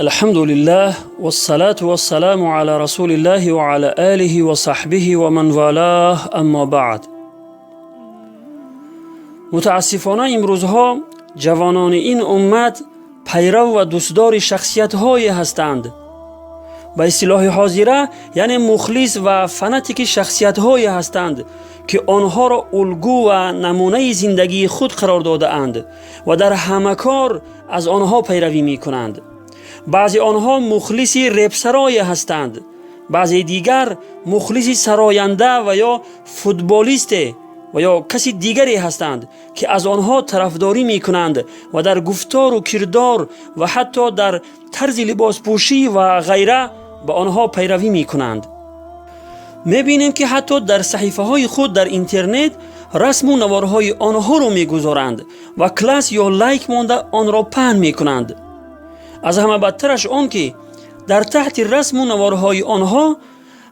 الحمد لله والصلاة والسلام على رسول الله وعلى آله وصحبه ومن والاه اما بعد. متاسفانه امروزها جوانان این امت پیرو و دوستدار شخصیت های هستند. به اصطلاح حاضره یعنی مخلص و فناتیک شخصیت های هستند که آنها را الگو و نمونه زندگی خود قرار داده اند و در همه کار از آنها پیروی می کنند. بعضی آنها مخلصی رپسرای هستند، بعضی دیگر مخلصی سراینده و یا فوتبالیست و یا کسی دیگری هستند که از آنها طرفداری می کنند و در گفتار و کردار و حتی در طرز لباس پوشی و غیره به آنها پیروی می کنند. می بینیم که حتی در صحیفه های خود در اینترنت رسم و نوارهای آنها را می گذارند و کلاس یا لایک مانده آن را پهن می کنند. از همه بدترش آن که در تحت رسم و نوارهای آنها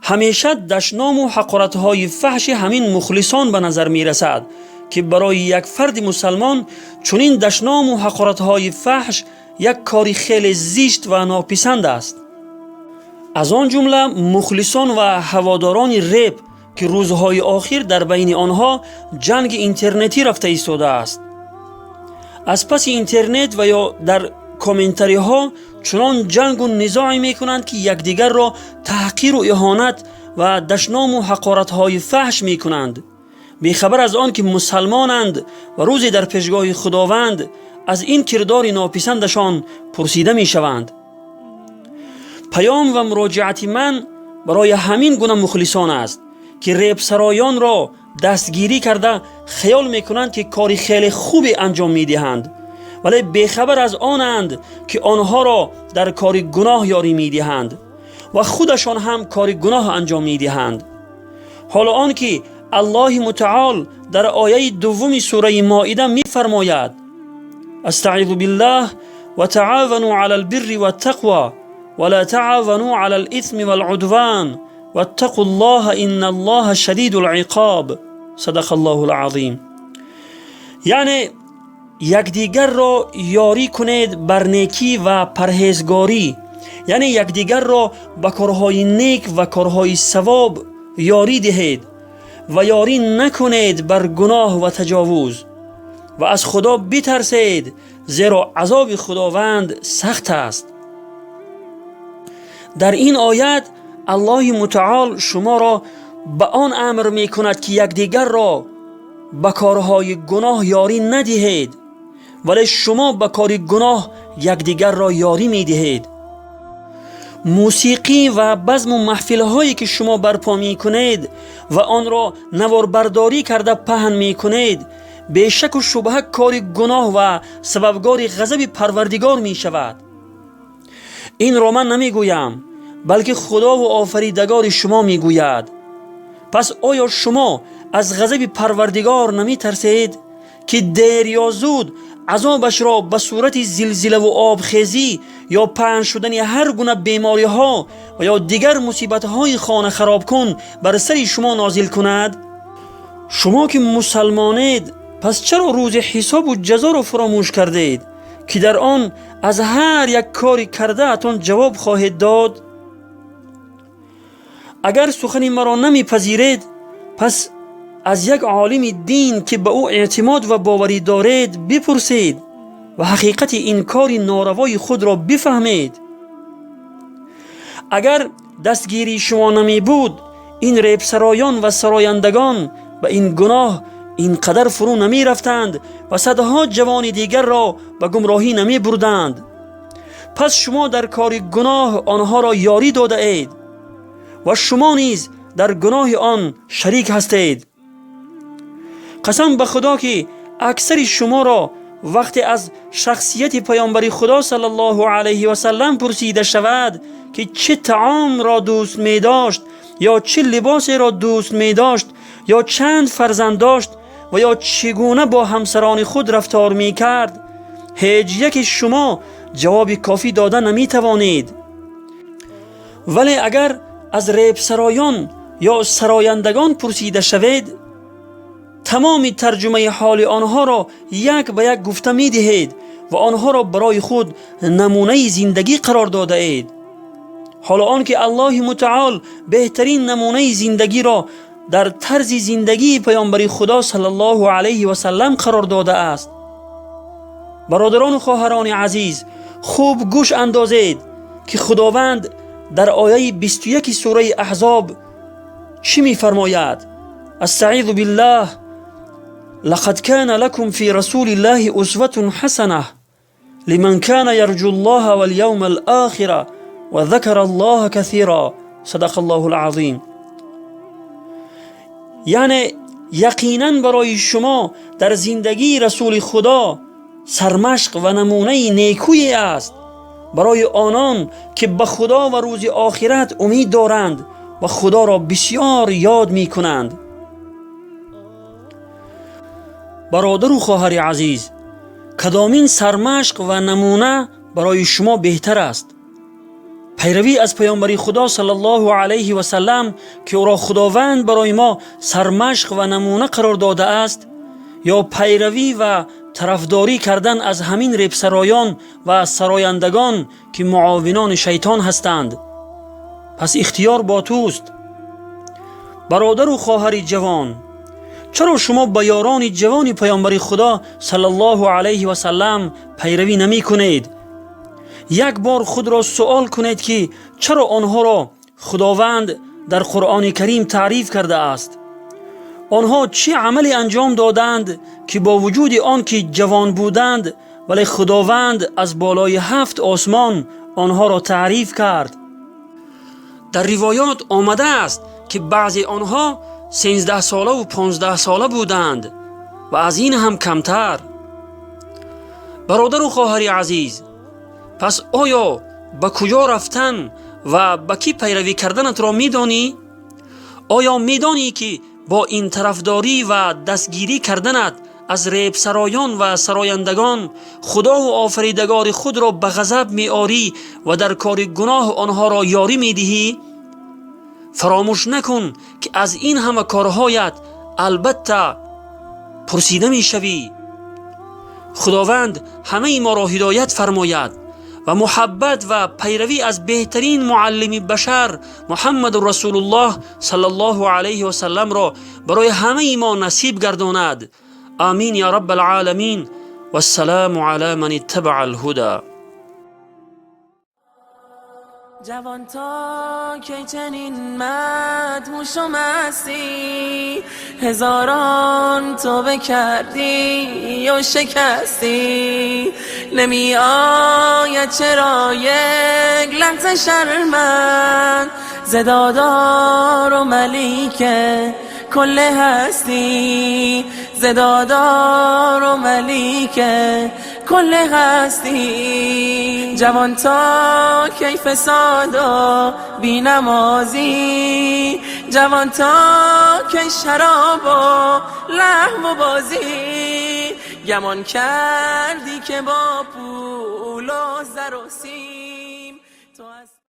همیشه دشنام و حقارتهای فحش همین مخلصان به نظر می رسد که برای یک فرد مسلمان چنین دشنام و حقارتهای فحش یک کاری خیلی زشت و ناپسند است. از آن جمله مخلصان و هواداران رپ که روزهای آخر در بین آنها جنگ اینترنتی رفته ایستاده است. از پس اینترنت و یا در کامنتری ها چنان جنگ و نزاعی می کنند که یکدیگر را تحقیر و اهانت و دشنام و حقارت های فحش می کنند، بیخبر از آن که مسلمانند و روزی در پیشگاه خداوند از این کردار ناپسندشان پرسیده می شوند. پیام و مراجعت من برای همین گونه مخلصان است که ریب سرایان را دستگیری کرده خیال می کنند که کاری خیلی خوبی انجام می دهند، ولی بیخبر از آنند که آنها را در کار گناه یاری می دهند و خودشان هم کار گناه انجام می دهند. حالا آن که الله متعال در آیه دوم سوره مائده می فرماید استعیذ بالله و تعاونوا علی البر والتقوى ولا تعاونوا علی الاثم والعدوان واتقوا الله ان الله شدید العقاب. صدق الله العظیم. یعنی یکدیگر را یاری کنید بر نیکی و پرهیزگاری، یعنی یکدیگر را به کارهای نیک و کارهای ثواب یاری دهید و یاری نکنید بر گناه و تجاوز و از خدا بترسید زیرا عذاب خداوند سخت است. در این آیت الله متعال شما را به آن امر می کند که یکدیگر را به کارهای گناه یاری ندهید، ولی شما به کار گناه یکدیگر را یاری می دهید. موسیقی و بزم و محفل هایی که شما برپا می کنید و آن را نواربرداری کرده پهن می کنید بیشک و شبهه کار گناه و سببگار غضب پروردگار می شود. این را من نمی گویم بلکه خدا و آفریدگار شما می گوید. پس آیا شما از غضب پروردگار نمی ترسید که دیر یا زود عذابش را به صورت زلزله و آبخیزی یا پهن شدن هر گونه بیماری ها و یا دیگر مصیبت های خانه خراب کن بر سر شما نازل کند؟ شما که مسلمانید پس چرا روز حساب و جزا را فراموش کردید که در آن از هر یک کاری کرده اتان جواب خواهید داد؟ اگر سخن مرا نمی پذیرید پس از یک عالم دین که به او اعتماد و باوری دارید بپرسید و حقیقت این کار ناروای خود را بفهمید. اگر دستگیری شما نمی بود این ریب سرایان و سرایندگان به این گناه اینقدر فرو نمی رفتند و صدها جوان دیگر را به گمراهی نمی بردند. پس شما در کار گناه آنها را یاری داده اید و شما نیز در گناه آن شریک هستید. قسم به خدا که اکثر شما را وقتی از شخصیت پیامبر خدا صلی الله علیه و سلم پرسیده شود که چه طعام را دوست می داشت یا چه لباس را دوست می داشت یا چند فرزند داشت و یا چگونه با همسران خود رفتار می کرد، هیچ یک شما جواب کافی داده نمی توانید. ولی اگر از ریب سرایان یا سرایندگان پرسیده شوید تمام ترجمه حال آنها را یک به یک گفته می دهید و آنها را برای خود نمونه زندگی قرار داده اید. حالا آنکه الله متعال بهترین نمونه زندگی را در طرز زندگی پیامبر خدا صلی الله علیه و سلم قرار داده است. برادران و خواهران عزیز، خوب گوش اندازید که خداوند در آیه 21 سوره احزاب چی می‌فرماید؟ استعیذ بالله لقد كان لكم في رسول الله اسوة حسنة لمن كان يرجو الله واليوم الآخر وذكر الله كثيرا صدق الله العظیم. یعنی یقیناً برای شما در زندگی رسول خدا سرمشق و نمونه نیکویی است برای آنان که به خدا و روز آخرت امید دارند و خدا را بسیار یاد می کنند. برادر و خواهر عزیز، کدامین سرمشق و نمونه برای شما بهتر است؟ پیروی از پیامبر خدا صلی الله علیه و سلم که او را خداوند برای ما سرمشق و نمونه قرار داده است، یا پیروی و طرفداری کردن از همین ریبسرایان و سرایندگان که معاونان شیطان هستند؟ پس اختیار با توست. برادر و خواهر جوان، چرا شما با یاران جوان پیامبر خدا صلی الله علیه و سلم پیروی نمی کنید؟ یک بار خود را سوال کنید که چرا آنها را خداوند در قرآن کریم تعریف کرده است؟ آنها چه عملی انجام دادند که با وجود آن که جوان بودند ولی خداوند از بالای 7 آسمان آنها را تعریف کرد؟ در روایات آمده است که بعضی آنها 13 ساله و 15 ساله بودند و از این هم کمتر. برادر و خواهر عزیز، پس آیا به کجا رفتن و به کی پیروی کردنت را میدانی؟ آیا میدانی که با این طرفداری و دستگیری کردنت از ریب سرایان و سرایندگان خدا و آفریدگار خود را به غضب میآری و در کار گناه آنها را یاری میدهی؟ فراموش نکن که از این همه کارهایت البته پرسیده میشوی. خداوند همه ما را هدایت فرماید و محبت و پیروی از بهترین معلم بشر محمد رسول الله صلی الله علیه و سلم را برای همه ما نصیب گرداند. آمین یا رب العالمین و السلام علی من اتبع الهدى. جوان تا که چنین مدهوش و مستی، هزاران توبه کردی و شکستی، نمی آید چرا یک لحظه شرمند ز دادار و ملیک کل هستی، ز دادار و ملیک کل هستی. جوان تا کی فساد و بی نمازی، جوان تا کی شراب و لهو و بازی، گمان کردی که با پول و زر و سیم